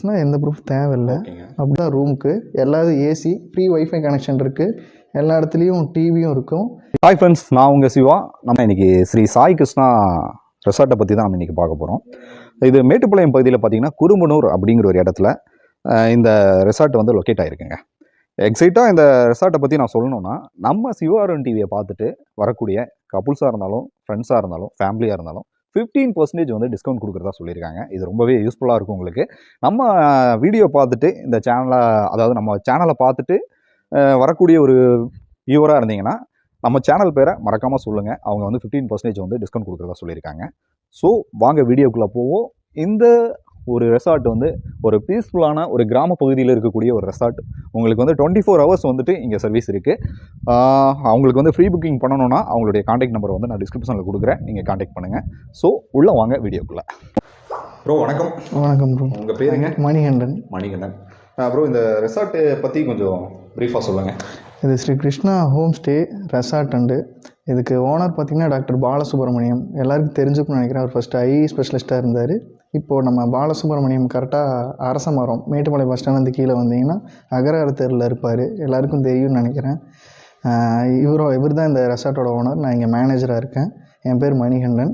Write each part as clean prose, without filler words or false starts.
தெரிஞ்சிருந்துச்சுன்னா எந்த ப்ரூஃப் தேவையில்லை. அப்படிதான் ரூமுக்கு எல்லாரும் ஏசி, ஃப்ரீ வைஃபை கனெக்ஷன் இருக்குது, எல்லா இடத்துலையும் டிவியும் இருக்கும். ஹாய் ஃப்ரெண்ட்ஸ், நான் உங்கள் சிவா. நம்ம இன்றைக்கி ஸ்ரீ சாய் கிருஷ்ணா ரெசார்ட்டை பற்றி தான் நம்ம இன்றைக்கி பார்க்க போகிறோம். இது மேட்டுப்பாளையம் பகுதியில் பார்த்திங்கன்னா குறும்பனூர் அப்படிங்கிற ஒரு இடத்துல இந்த ரெசார்ட் வந்து லொக்கேட் ஆகிருக்குங்க. எக்ஸைட்டாக இந்த ரெசார்ட்டை பற்றி நான் சொல்லணுன்னா, நம்ம சிவாரன் டிவியை பார்த்துட்டு வரக்கூடிய கப்புள்ஸாக இருந்தாலும், ஃப்ரெண்ட்ஸாக இருந்தாலும், ஃபேமிலியாக இருந்தாலும் 15% வந்து டிஸ்கவுண்ட் கொடுக்குறதா சொல்லியிருக்காங்க. இது ரொம்பவே யூஸ்ஃபுல்லாக இருக்கும் உங்களுக்கு. நம்ம வீடியோ பார்த்துட்டு இந்த சேனலை, அதாவது நம்ம சேனலை பார்த்துட்டு வரக்கூடிய ஒரு வியூவராக இருந்தீங்கன்னா நம்ம சேனல் பேரை மறக்காமல் சொல்லுங்கள். அவங்க வந்து 15% வந்து டிஸ்கவுண்ட் கொடுக்குறதா சொல்லியிருக்காங்க. ஸோ வாங்க வீடியோக்குள்ளே போவோம். இந்த ஒரு ரெசார்ட் வந்து ஒரு பீஸ்ஃபுல்லான ஒரு கிராம பகுதியில் இருக்கக்கூடிய ஒரு ரெசார்ட். உங்களுக்கு வந்து 24 hours வந்துட்டு இங்கே சர்வீஸ் இருக்குது. அவங்களுக்கு வந்து ஃப்ரீ புக்கிங் பண்ணணுன்னா அவங்களுடைய கான்டாக்ட் நம்பர் வந்து நான் டிஸ்கிரிப்ஷனில் கொடுக்குறேன், நீங்கள் கான்டாக்ட் பண்ணுங்கள். ஸோ உள்ளே வாங்க வீடியோக்குள்ளே. ப்ரோ வணக்கம். வணக்கம் ப்ரோ. உங்கள் பேருங்க? மணிகண்டன். மணிகண்டன். ப்ரோ இந்த ரெசார்ட்டை பற்றி கொஞ்சம் ப்ரீஃபாக சொல்லுங்கள். இது Shri Krishna home stay resort and இதுக்கு ஓனர் பார்த்திங்கன்னா டாக்டர் பாலசுப்ரமணியம். எல்லாருக்கும் தெரிஞ்சுக்கணும்னு நினைக்கிறேன். அவர் ஃபஸ்ட்டு ஐ ஸ்பெஷலிஸ்ட்டாக இருந்தார். இப்போது நம்ம பாலசுப்ரமணியம் கரெக்டாக அரசமரம் மேட்டுப்பாளையம் பஸ் ஸ்டாண்ட் வந்து கீழே வந்தீங்கன்னா அகரார தெருவில் இருப்பார். எல்லாருக்கும் தெரியும்னு நினைக்கிறேன். இவர் தான் இந்த ரெசார்ட்டோட ஓனர். நான் இங்கே மேனேஜராக இருக்கேன். என் பேர் மணிகண்டன்.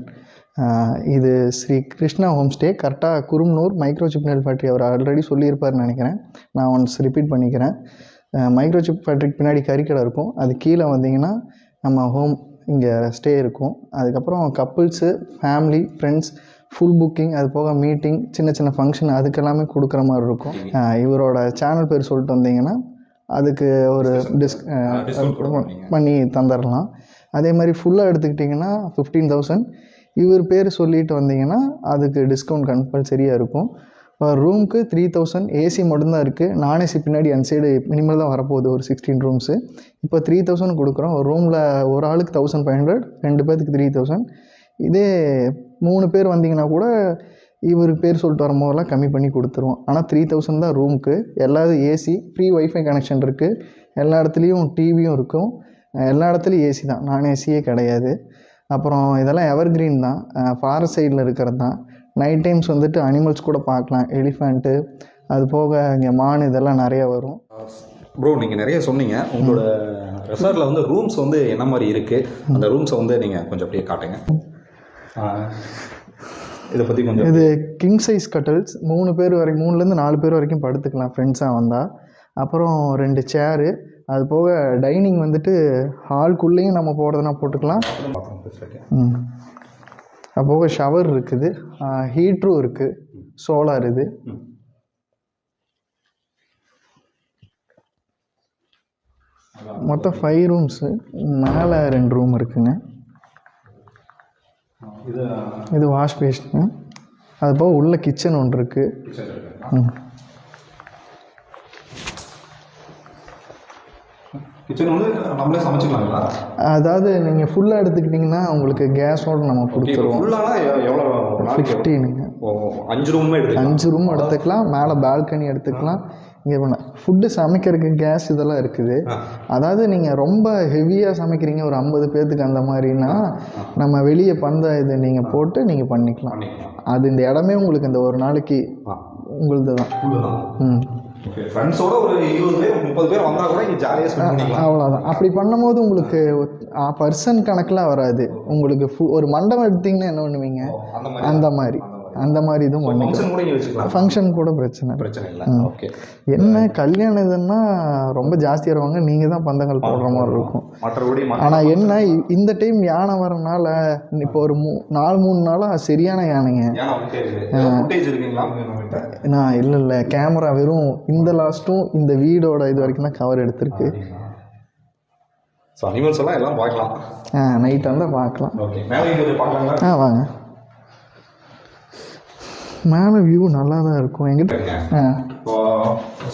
இது ஸ்ரீ கிருஷ்ணா ஹோம் ஸ்டே கரெக்டாக குறும்பனூர் மைக்ரோசிப் நெல் ஃபேக்ட்ரி. அவர் ஆல்ரெடி சொல்லியிருப்பார்னு நினைக்கிறேன். நான் ஒன்ஸ் ரிப்பீட் பண்ணிக்கிறேன். மைக்ரோசிப் ஃபேக்ட்ரிக்கு பின்னாடி கறிக்கடை இருக்கும். அது கீழே வந்தீங்கன்னா நம்ம ஹோம் இங்கே ஸ்டே இருக்கும். அதுக்கப்புறம் couples, family, friends full booking, அது போக மீட்டிங், சின்ன சின்ன ஃபங்க்ஷன் அதுக்கெல்லாமே கொடுக்குற மாதிரி இருக்கும். இவரோட சேனல் பேர் சொல்லிட்டு வந்தீங்கன்னா அதுக்கு ஒரு பண்ணி தந்துடலாம். அதே மாதிரி ஃபுல்லாக எடுத்துக்கிட்டிங்கன்னா 15,000. இவர் பேர் சொல்லிட்டு வந்தீங்கன்னா அதுக்கு டிஸ்கவுண்ட் கம்பல்சரியாக இருக்கும். ரூமுக்கு 3,000. ஏசி மட்டும்தான் இருக்குது. நான் ஏசி பின்னாடி அந்த சைடு மினிமல் தான் வரப்போகுது, ஒரு 16 ரூம்ஸு. இப்போ 3,000 கொடுக்குறோம். ஒரு ரூமில் ஒரு ஆளுக்கு 1,500, 2 பேருக்கு 3,000. இதே 3 பேர் வந்தீங்கன்னா கூட இவர் பேர் சொல்லிட்டு வரும்போதெல்லாம் கம்மி பண்ணி கொடுத்துருவோம். ஆனால் 3,000 தான் ரூமுக்கு. எல்லாரும் ஏசி, ஃப்ரீ வைஃபை கனெக்ஷன் இருக்குது, எல்லா இடத்துலையும் டிவியும் இருக்கும், எல்லா இடத்துலையும் ஏசி தான், நான் ஏசியே கிடையாது. அப்புறம் இதெல்லாம் எவர் கிரீன் தான், ஃபாரஸ்ட் சைடில் இருக்கிறது தான். நைட் டைம்ஸ் வந்துட்டு அனிமல்ஸ் கூட பார்க்கலாம், எலிஃபண்ட்டு, அது போக இங்கே மான், இதெல்லாம் நிறையா வரும். ப்ரோ நீங்கள் நிறைய சொன்னீங்க. உங்களோட ரெசார்ட்டில் வந்து ரூம்ஸ் வந்து என்ன மாதிரி இருக்குது, அந்த ரூம்ஸை வந்து நீங்கள் கொஞ்சம் அப்படியே காட்டுங்க. இதை பற்றி கொஞ்சம். இது கிங் சைஸ் கட்டல்ஸ், 3 பேர் வரைக்கும், 3லேருந்து 4 பேர் வரைக்கும் படுத்துக்கலாம் ஃப்ரெண்ட்ஸாக வந்தால். அப்புறம் 2 சேரு, அது போக டைனிங் வந்துட்டு ஹால்குள்ளேயும் நம்ம போடுறதுனா போட்டுக்கலாம். அது போக ஷவர் இருக்குது, ஹீட்ரும் இருக்குது, சோலார். இது மொத்தம் 5 ரூம்ஸு. மேலே 2 ரூம் இருக்குங்க. இது வாஷ் பேஷனு. அது போக உள்ள கிச்சன் ஒன்று இருக்குது. அதாவது நீங்கள் ஃபுல்லாக எடுத்துக்கிட்டிங்கன்னா உங்களுக்கு கேஸோடு நம்ம கொடுத்துருவோம். 15ங்க. 5 ரூம் எடுத்துக்கலாம். மேலே பால்கனி எடுத்துக்கலாம். இங்கே பண்ண ஃபுட்டு சமைக்கிறதுக்கு கேஸ் இதெல்லாம் இருக்குது. அதாவது நீங்கள் ரொம்ப ஹெவியாக சமைக்கிறீங்க, ஒரு 50 பேர்த்துக்கு அந்த மாதிரின்னா நம்ம வெளியே இது நீங்கள் போட்டு நீங்கள் பண்ணிக்கலாம். அது இந்த இடமே உங்களுக்கு இந்த ஒரு நாளைக்கு உங்களுது தான். அவ்வளோதான். அப்படி பண்ணும்போது உங்களுக்கு பர்சன் கணக்கெலாம் வராது. உங்களுக்கு ஒரு மண்டபம் எடுத்திங்கன்னா என்ன பண்ணுவீங்க, அந்த மாதிரி இதுவும் பண்ணிக்கலாம். ஃபங்க்ஷன் கூட பிரச்சனை இல்லை. என்ன கல்யாணம் இதுன்னா ரொம்ப ஜாஸ்தியாக வருவாங்க, நீங்கள் தான் பந்தங்கள் போடுற மாதிரி இருக்கும். ஆனால் என்ன இந்த டைம் யானை வரனால இப்போ ஒரு 3 நாளாக சரியான யானைங்க. நான் இல்லை கேமரா வெறும் இந்த லாஸ்ட்டும் இந்த வீடோட இது வரைக்கும் தான் கவர் எடுத்திருக்கு. நைட் வந்தால் பார்க்கலாம். வாங்க. மேலே வியூ நல்லா தான் இருக்கும் எங்கிட்ட.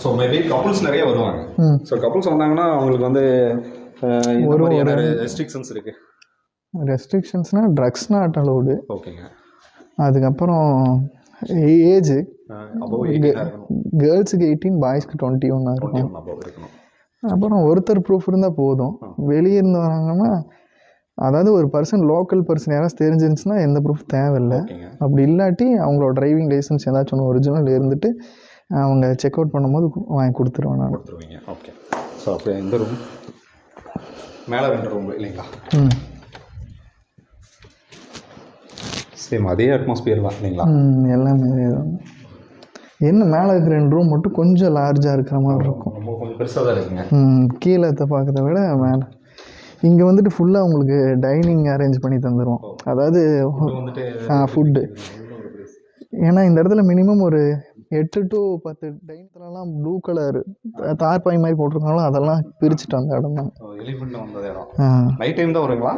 ஸோ மேபி கப்புள்ஸ் நிறைய வருவாங்க. ஸோ கப்புள்ஸ் வந்தாங்கன்னா அவங்களுக்கு வந்து ஒரு ரெஸ்ட்ரிக்ஷன்ஸ் இருக்குது. ரெஸ்ட்ரிக்ஷன்ஸ்னால் ட்ரக்ஸ் நாட் அலோடு. ஓகேங்க. அதுக்கப்புறம் ஏஜ் கேர்ள்ஸுக்கு 18, பாய்ஸ்க்கு 21 இருக்கும். அப்புறம் ஒருத்தர் ப்ரூஃப் இருந்தால் போதும். வெளியே இருந்து வராங்கன்னா, அதாவது ஒரு லோக்கல் பர்சன் யாராவது தெரிஞ்சிருந்துச்சுன்னா எந்த ப்ரூஃப் தேவையில்லை. அப்படி இல்லாட்டி அவங்களோட டிரைவிங் லைசன்ஸ் ஏதாச்சும் ஒன்று ஒரிஜினல் இருந்துட்டு அவங்க செக் அவுட் பண்ணும்போது வாங்கி கொடுத்துருவேன் நான். கொடுத்துருவீங்க. ஓகே. ஸோ அப்படியே இந்த ரூம் மேலே 2 ரூம் இல்லைங்களா? சேம் அதே அட்மாஸ்பியர் தான் இல்லைங்களா? எல்லாமே என்ன மேலே இருக்கிற 2 ரூம் மட்டும் கொஞ்சம் லார்ஜாக இருக்கிற மாதிரி இருக்கும். ரொம்ப கொஞ்சம் பெருசாக தான் இருக்குங்க. கீழே பார்க்கறத விட மேலே இங்கே வந்துட்டு ஃபுல்லாக உங்களுக்கு டைனிங் அரேஞ்ச் பண்ணி தந்துடுவோம். அதாவது ஃபுட்டு, ஏன்னா இந்த இடத்துல மினிமம் ஒரு 8 to 10 டைனிங்லாம் ப்ளூ கலர் தார்பாய் மாதிரி போட்டிருக்காங்களோ அதெல்லாம் பிரிச்சுட்டு அந்த இடம் தான். நைட் டைம் தான் வருங்களா?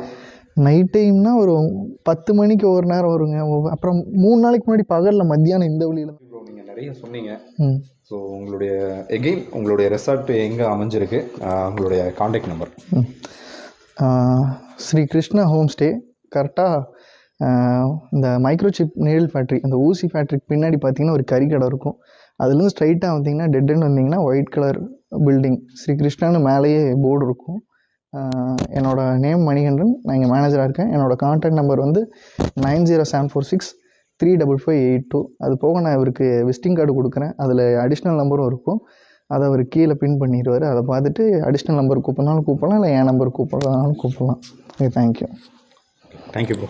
நைட் டைம்னா ஒரு 10 மணிக்கு ஒரு நேரம் வருங்க. அப்புறம் 3 நாளைக்கு முன்னாடி பகலில் மத்தியானம் இந்த வழியில் நீங்கள் நிறைய சொன்னீங்க. ஸோ உங்களுடைய ரெசார்ட் எங்கே அமைஞ்சிருக்கு, உங்களுடைய contact number? Shri Krishna home stay. கரெக்டாக இந்த மைக்ரோசிப் நீடில் ஃபேக்ட்ரி, அந்த ஊசி ஃபேக்ட்ரிக்கு பின்னாடி பார்த்தீங்கன்னா ஒரு கறிக்கடை இருக்கும். அதுலேருந்து ஸ்ட்ரைட்டாக வந்தீங்கன்னா டெட் எண்ட் வந்தீங்கன்னா ஒயிட் கலர் பில்டிங் ஸ்ரீ கிருஷ்ணான்னு மேலேயே போர்டு இருக்கும். என்னோடய நேம் மணிகண்டன், நான் இங்கே மேனேஜராக இருக்கேன். என்னோடய கான்டாக்ட் நம்பர் வந்து 9074635582. அது போக நான் இவருக்கு விசிட்டிங் கார்டு கொடுக்குறேன், அதில் அடிஷ்னல் நம்பரும் இருக்கும். அதை அவர் கீழே பின் பண்ணிடுவார். அதை பார்த்துட்டு அடிஷ்னல் நம்பர் கூப்பிட்னாலும் கூப்பிடலாம், இல்லை என் நம்பர் கூப்பிட்றதுனாலும் கூப்பிடலாம். Okay, thank you. Thank you bro.